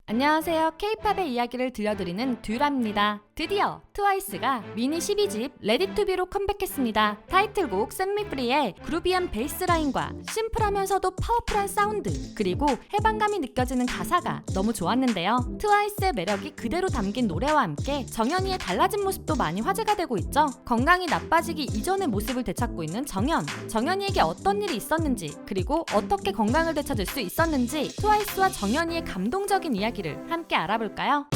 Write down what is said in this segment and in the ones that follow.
안녕하세요. K-팝의 이야기를 들려드리는 듀라입니다. 드디어 트와이스가 미니 12집 레디투비로 컴백했습니다. 타이틀곡 셋미프리의 그루비한 베이스라인과 심플하면서도 파워풀한 사운드, 그리고 해방감이 느껴지는 가사가 너무 좋았는데요. 트와이스의 매력이 그대로 담긴 노래와 함께 정연이의 달라진 모습도 많이 화제가 되고 있죠. 건강이 나빠지기 이전의 모습을 되찾고 있는 정연이에게 어떤 일이 있었는지, 그리고 어떻게 건강을 되찾을 수 있었는지 트와이스와 정연이의 감동적인 이야기를 함께 알아볼까요?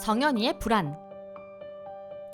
정연이의 불안.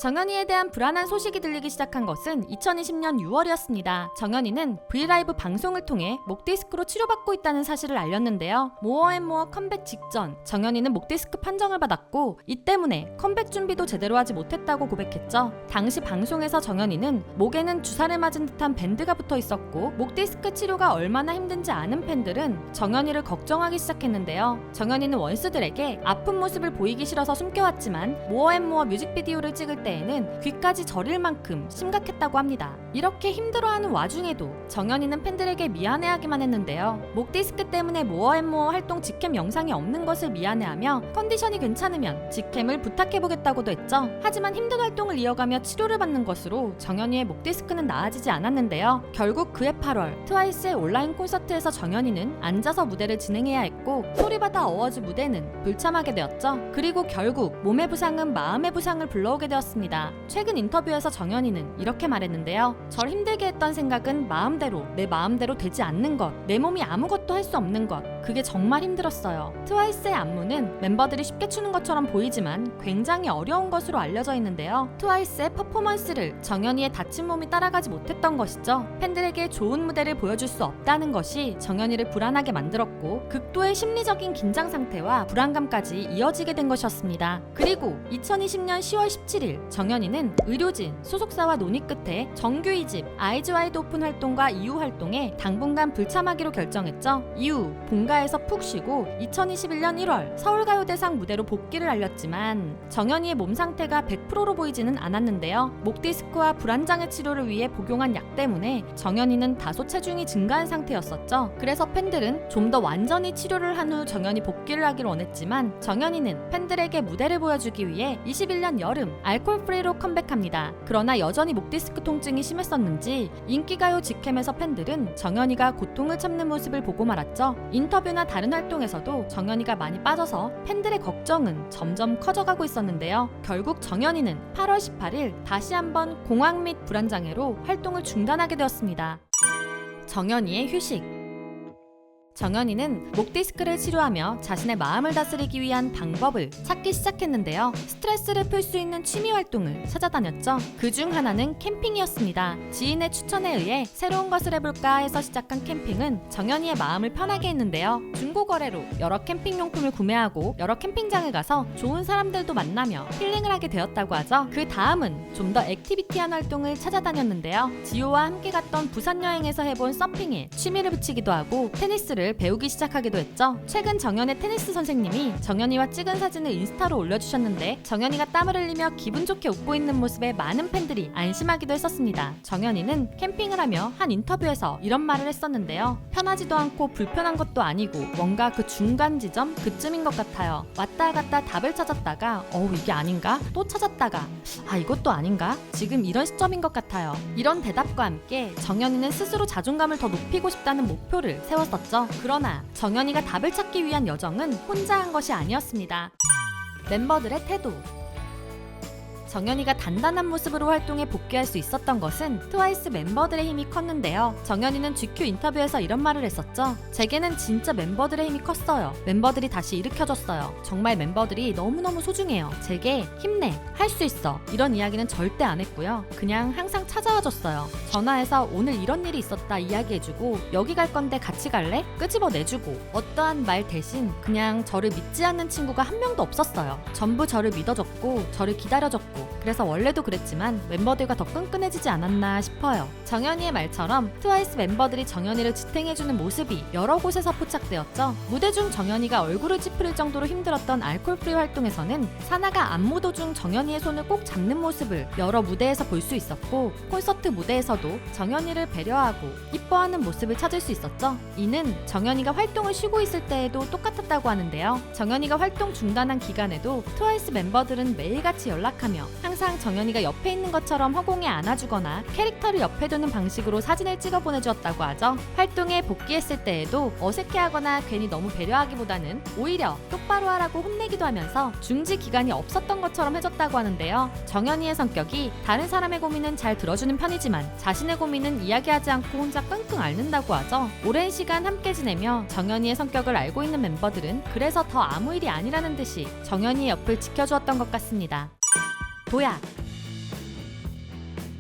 정연이에 대한 불안한 소식이 들리기 시작한 것은 2020년 6월이었습니다. 정연이는 브이라이브 방송을 통해 목디스크로 치료받고 있다는 사실을 알렸는데요. 모어앤모어 컴백 직전 정연이는 목디스크 판정을 받았고 이 때문에 컴백 준비도 제대로 하지 못했다고 고백했죠. 당시 방송에서 정연이는 목에는 주사를 맞은 듯한 밴드가 붙어 있었고 목디스크 치료가 얼마나 힘든지 아는 팬들은 정연이를 걱정하기 시작했는데요. 정연이는 원스들에게 아픈 모습을 보이기 싫어서 숨겨왔지만 모어앤모어 뮤직비디오를 찍을 때 에는 귀까지 저릴 만큼 심각했다고 합니다. 이렇게 힘들어하는 와중에도 정연이는 팬들에게 미안해하기만 했는데요. 목디스크 때문에 모어앤모어 활동 직캠 영상이 없는 것을 미안해하며 컨디션이 괜찮으면 직캠을 부탁해보겠다고도 했죠. 하지만 힘든 활동을 이어가며 치료를 받는 것으로 정연이의 목디스크는 나아지지 않았는데요. 결국 그해 8월 트와이스의 온라인 콘서트에서 정연이는 앉아서 무대를 진행해야 했고 소리바다 어워즈 무대는 불참하게 되었죠. 그리고 결국 몸의 부상은 마음의 부상을 불러오게 되었습니다. 최근 인터뷰에서 정연이는 이렇게 말했는데요. 절 힘들게 했던 생각은 내 마음대로 되지 않는 것, 내 몸이 아무것도 할 수 없는 것, 그게 정말 힘들었어요. 트와이스의 안무는 멤버들이 쉽게 추는 것처럼 보이지만 굉장히 어려운 것으로 알려져 있는데요. 트와이스의 퍼포먼스를 정연이의 다친 몸이 따라가지 못했던 것이죠. 팬들에게 좋은 무대를 보여줄 수 없다는 것이 정연이를 불안하게 만들었고 극도의 심리적인 긴장 상태와 불안감까지 이어지게 된 것이었습니다. 그리고 2020년 10월 17일 정연이는 의료진, 소속사와 논의 끝에 정규 2집 아이즈 와이드 오픈 활동과 이후 활동에 당분간 불참하기로 결정했죠. 이후 본가에서 푹 쉬고 2021년 1월 서울가요대상 무대로 복귀를 알렸지만 정연이의 몸 상태가 100%로 보이지는 않았는데요. 목디스크와 불안장애 치료를 위해 복용한 약 때문에 정연이는 다소 체중이 증가한 상태였었죠. 그래서 팬들은 좀 더 완전히 치료를 한 후 정연이 복귀를 하길 원했지만 정연이는 팬들에게 무대를 보여주기 위해 21년 여름 알콜 프리로 컴백합니다. 그러나 여전히 목디스크 통증이 심했었는지 인기가요 직캠에서 팬들은 정연이가 고통을 참는 모습을 보고 말았죠. 인터뷰나 다른 활동에서도 정연이가 많이 빠져서 팬들의 걱정은 점점 커져가고 있었는데요. 결국 정연이는 8월 18일 다시 한번 공황 및 불안장애로 활동을 중단하게 되었습니다. 정연이의 휴식. 정연이는 목디스크를 치료하며 자신의 마음을 다스리기 위한 방법을 찾기 시작했는데요. 스트레스를 풀 수 있는 취미 활동을 찾아다녔죠. 그중 하나는 캠핑이었습니다. 지인의 추천에 의해 새로운 것을 해볼까 해서 시작한 캠핑은 정연이의 마음을 편하게 했는데요. 중고거래로 여러 캠핑용품을 구매하고 여러 캠핑장을 가서 좋은 사람들도 만나며 힐링을 하게 되었다고 하죠. 그 다음은 좀 더 액티비티한 활동을 찾아다녔는데요. 지호와 함께 갔던 부산 여행에서 해본 서핑에 취미를 붙이기도 하고 테니스를 배우기 시작하기도 했죠. 최근 정연의 테니스 선생님이 정연이와 찍은 사진을 인스타로 올려주셨는데 정연이가 땀을 흘리며 기분 좋게 웃고 있는 모습에 많은 팬들이 안심하기도 했었습니다. 정연이는 캠핑을 하며 한 인터뷰에서 이런 말을 했었는데요. 편하지도 않고 불편한 것도 아니고 뭔가 그 중간 지점 그쯤인 것 같아요. 왔다 갔다 답을 찾았다가 이게 아닌가? 또 찾았다가 이것도 아닌가? 지금 이런 시점인 것 같아요. 이런 대답과 함께 정연이는 스스로 자존감을 더 높이고 싶다는 목표를 세웠었죠. 그러나 정연이가 답을 찾기 위한 여정은 혼자 한 것이 아니었습니다. 멤버들의 태도. 정연이가 단단한 모습으로 활동에 복귀할 수 있었던 것은 트와이스 멤버들의 힘이 컸는데요. 정연이는 GQ 인터뷰에서 이런 말을 했었죠. 제게는 진짜 멤버들의 힘이 컸어요. 멤버들이 다시 일으켜줬어요. 정말 멤버들이 너무너무 소중해요. 제게 힘내, 할 수 있어, 이런 이야기는 절대 안 했고요. 그냥 항상 찾아와줬어요. 전화해서 오늘 이런 일이 있었다 이야기해주고 여기 갈 건데 같이 갈래? 끄집어내주고 어떠한 말 대신 그냥 저를 믿지 않는 친구가 한 명도 없었어요. 전부 저를 믿어줬고 저를 기다려줬고 그래서 원래도 그랬지만 멤버들과 더 끈끈해지지 않았나 싶어요. 정연이의 말처럼 트와이스 멤버들이 정연이를 지탱해주는 모습이 여러 곳에서 포착되었죠. 무대 중 정연이가 얼굴을 찌푸릴 정도로 힘들었던 알콜프리 활동에서는 사나가 안무도 중 정연이의 손을 꼭 잡는 모습을 여러 무대에서 볼 수 있었고, 콘서트 무대에서도 정연이를 배려하고 이뻐하는 모습을 찾을 수 있었죠. 이는 정연이가 활동을 쉬고 있을 때에도 똑같았다고 하는데요. 정연이가 활동 중단한 기간에도 트와이스 멤버들은 매일같이 연락하며 항상 정연이가 옆에 있는 것처럼 허공에 안아주거나 캐릭터를 옆에 두는 방식으로 사진을 찍어 보내주었다고 하죠. 활동에 복귀했을 때에도 어색해하거나 괜히 너무 배려하기보다는 오히려 똑바로 하라고 혼내기도 하면서 중지 기간이 없었던 것처럼 해줬다고 하는데요. 정연이의 성격이 다른 사람의 고민은 잘 들어주는 편이지만 자신의 고민은 이야기하지 않고 혼자 끙끙 앓는다고 하죠. 오랜 시간 함께 지내며 정연이의 성격을 알고 있는 멤버들은 그래서 더 아무 일이 아니라는 듯이 정연이의 옆을 지켜주었던 것 같습니다. 도약!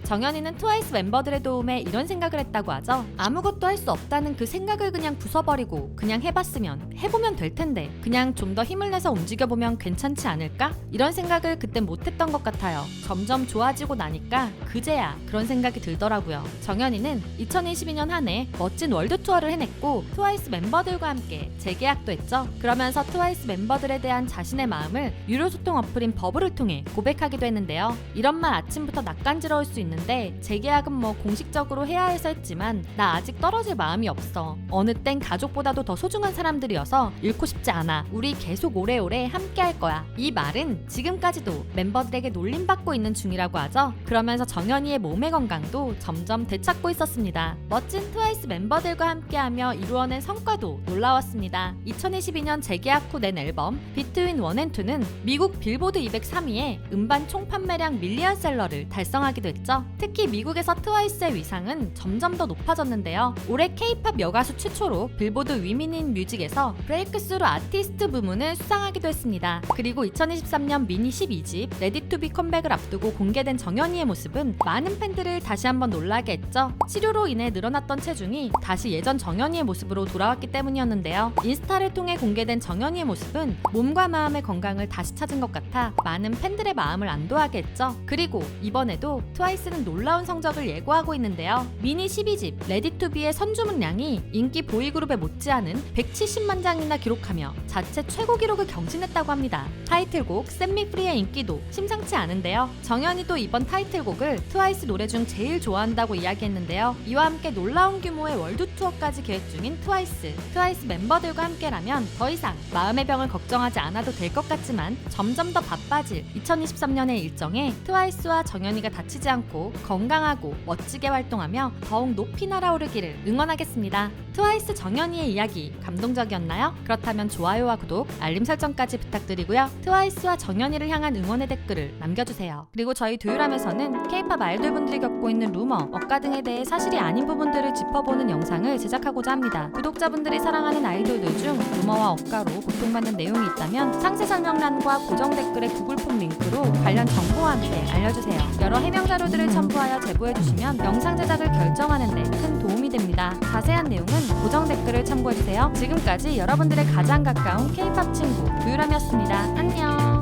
정연이는 트와이스 멤버들의 도움에 이런 생각을 했다고 하죠. 아무것도 할 수 없다는 그 생각을 그냥 부숴버리고 그냥 해봤으면, 해보면 될 텐데 그냥 좀 더 힘을 내서 움직여보면 괜찮지 않을까? 이런 생각을 그때 못했던 것 같아요. 점점 좋아지고 나니까 그제야 그런 생각이 들더라고요. 정연이는 2022년 한 해 멋진 월드 투어를 해냈고 트와이스 멤버들과 함께 재계약도 했죠. 그러면서 트와이스 멤버들에 대한 자신의 마음을 유료 소통 어플인 버블을 통해 고백하기도 했는데요. 이런 말 아침부터 낯간지러울 수 있는데 재계약은 뭐 공식적으로 해야 해서 했지만 나 아직 떨어질 마음이 없어. 어느 땐 가족보다도 더 소중한 사람들이어서 잃고 싶지 않아. 우리 계속 오래오래 함께 할 거야. 이 말은 지금까지도 멤버들에게 놀림받고 있는 중이라고 하죠. 그러면서 정연이의 몸의 건강도 점점 되찾고 있었습니다. 멋진 트와이스 멤버들과 함께하며 이루어낸 성과도 놀라웠습니다. 2022년 재계약 후 낸 앨범 비트윈 1&2는 미국 빌보드 203위에 음반 총 판매량 밀리언셀러를 달성하기도 했죠. 특히 미국에서 트와이스의 위상은 점점 더 높아졌는데요. 올해 K-팝 여가수 최초로 빌보드 위민인 뮤직에서 브레이크스루 아티스트 부문을 수상하기도 했습니다. 그리고 2023년 미니 12집 레디 투비 컴백을 앞두고 공개된 정연이의 모습은 많은 팬들을 다시 한번 놀라게 했죠. 치료로 인해 늘어났던 체중이 다시 예전 정연이의 모습으로 돌아왔기 때문이었는데요. 인스타를 통해 공개된 정연이의 모습은 몸과 마음의 건강을 다시 찾은 것 같아 많은 팬들의 마음을 안도하게 했죠. 그리고 이번에도 트와이스는 놀라운 성적을 예고하고 있는데요. 미니 12집 레디 투비의 선주문량이 인기 보이그룹에 못지않은 170만 장이나 기록하며 자체 최고 기록을 경신했다고 합니다. 타이틀곡 Set Me Free의 인기도 심상치 않은데요. 정연이도 이번 타이틀곡을 트와이스 노래 중 제일 좋아한다고 이야기했는데요. 이와 함께 놀라운 규모의 월드 투어까지 계획 중인 트와이스 멤버들과 함께라면 더 이상 마음의 병을 걱정하지 않아도 될 것 같지만 점점 더 바빠질 2023년의 일정에 트와이스와 정연이가 다치지 않고 건강하고 멋지게 활동하며 더욱 높이 날아오르기를 응원하겠습니다. 트와이스 정연이의 이야기 감동적이었나요? 그렇다면 좋아요와 구독, 알림 설정까지 부탁드리고요. 트와이스와 정연이를 향한 응원의 댓글을 남겨주세요. 그리고 저희 두유람에서는 K-팝 아이돌분들이 겪고 있는 루머, 억가 등에 대해 사실이 아닌 부분들을 짚어보는 영상을 제작하고자 합니다. 구독자분들이 사랑하는 아이돌들 중 루머와 억가로 고통받는 내용이 있다면 상세 설명란과 고정 댓글의 구글 폼 링크로 관련 정보와 함께 알려주세요. 여러 해명 자료들을 첨부하여 제보해주시면 영상 제작을 결정하는 데 큰 도움이 됩니다. 자세한 내용은 고정 댓글을 참고해주세요. 지금까지 여러분들의 가장 가까운 K-팝 친구 두유람이었습니다. 안녕.